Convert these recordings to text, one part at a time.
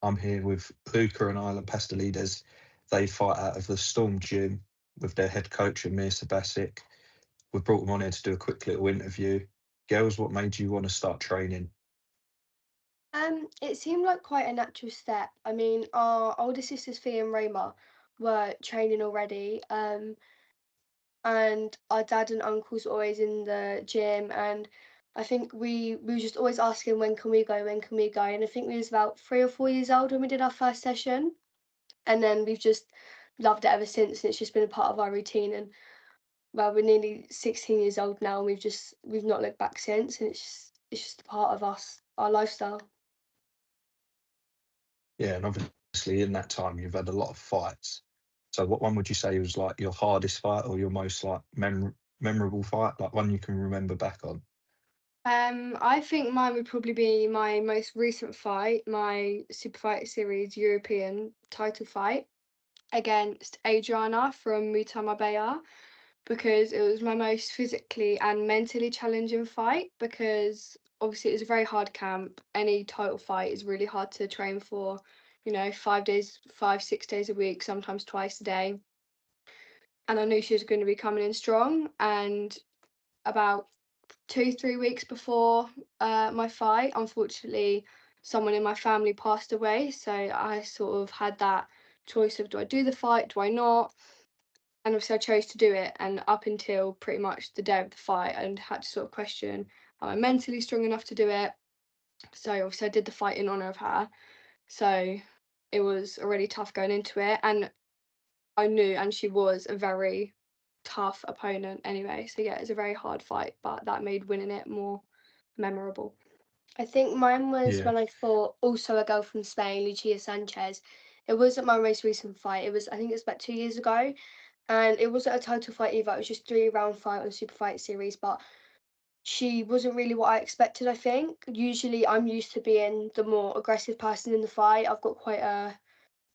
I'm here with Luca and Isla Patsalides. They fight out of the Storm Gym with their head coach, Amir Subasic. We've brought them on here to do a quick little interview. Girls, what made you want to start training? It seemed like quite a natural step. I mean, our older sisters, Fee and Roma, were training already, and our dad and uncles were always in the gym, and I think we were just always asking, when can we go, when can we go? And I think we was about 3 or 4 years old when we did our first session, and then we've just loved it ever since, and it's just been a part of our routine. And well, we're nearly 16 years old now, and we've not looked back since, and it's just a part of us, our lifestyle. Yeah, and obviously in that time you've had a lot of fights. So what one would you say was like your hardest fight or your most like memorable fight, like one you can remember back on? I think mine would probably be my most recent fight, my Super Fight Series European title fight against Adriana from Muay Marbella, because it was my most physically and mentally challenging fight, because obviously it was a very hard camp. Any title fight is really hard to train for, 5 days, 6 days a week, sometimes twice a day. And I knew she was going to be coming in strong. And about 2, 3 weeks before my fight, unfortunately, someone in my family passed away. So I sort of had that choice of, do I do the fight, do I not? And obviously I chose to do it. And up until pretty much the day of the fight, I had to sort of question, am I mentally strong enough to do it? So obviously I did the fight in honour of her. So it was already tough going into it. And I knew, and she was a very tough opponent anyway. So yeah, it's a very hard fight, but that made winning it more memorable. I think mine was Yeah. when I fought also a girl from Spain, Lucia Sanchez. It wasn't my most recent fight. I think it was about 2 years ago, and it wasn't a title fight either. It was just 3 round fight on the Super Fight Series, but she wasn't really what I expected. I think usually I'm used to being the more aggressive person in the fight. I've got quite a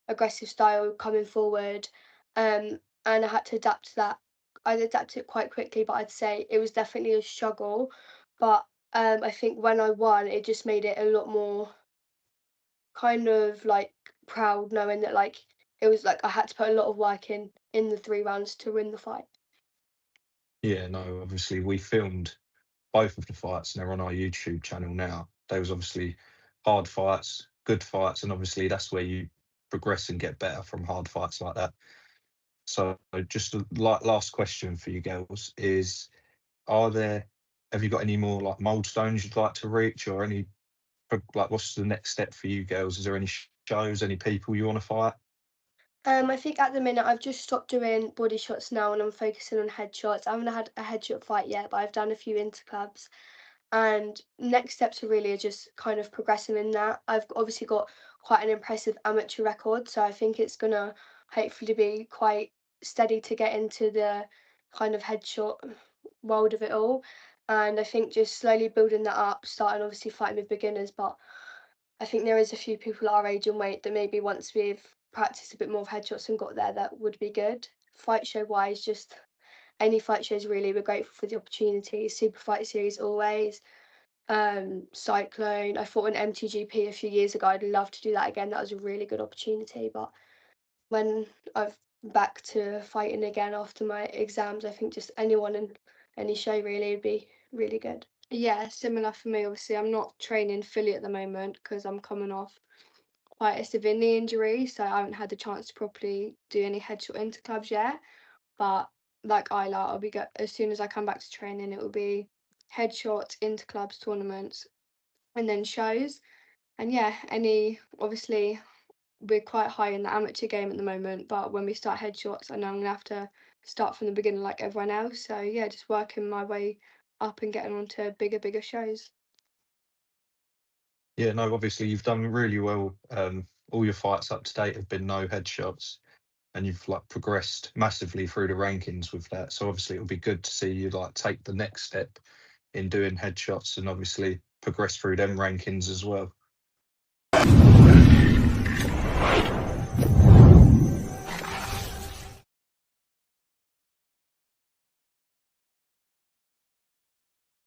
aggressive style coming forward, and I had to adapt to that. I adapted it quite quickly, but I'd say it was definitely a struggle. But I think when I won, it just made it a lot more kind of like proud, knowing that like it was like I had to put a lot of work in the 3 rounds to win the fight. Yeah, no, obviously we filmed both of the fights and they're on our YouTube channel now. They was obviously hard fights, good fights, and obviously that's where you progress and get better from hard fights like that. So just a last question for you girls is, are there, have you got any more like milestones you'd like to reach, or any like what's the next step for you girls? Is there any shows, any people you want to fight? I think at the minute I've just stopped doing body shots now, and I'm focusing on headshots. I haven't had a headshot fight yet, but I've done a few interclubs. And next steps are really just kind of progressing in that. I've obviously got quite an impressive amateur record, so I think it's gonna hopefully be quite steady to get into the kind of headshot world of it all. And I think just slowly building that up, starting obviously fighting with beginners, but I think there is a few people our age and weight that maybe once we've practiced a bit more of headshots and got there, that would be good. Fight show wise, just any fight shows really. We're grateful for the opportunity. Super Fight Series always. Cyclone. I fought an MTGP a few years ago. I'd love to do that again. That was a really good opportunity. But when I've back to fighting again after my exams, I think just anyone and any show really would be really good. Yeah, similar for me. Obviously, I'm not training fully at the moment because I'm coming off quite a severe knee injury, so I haven't had the chance to properly do any headshot interclubs yet. But like Isla, I'll be as soon as I come back to training, it will be headshots, interclubs, tournaments, and then shows. And yeah, any obviously we're quite high in the amateur game at the moment, but when we start headshots, I know I'm gonna have to start from the beginning like everyone else. So yeah, just working my way up and getting onto bigger shows. Yeah, no, obviously you've done really well. All your fights up to date have been no headshots, and you've like progressed massively through the rankings with that. So obviously it'll be good to see you like take the next step in doing headshots and obviously progress through them rankings as well.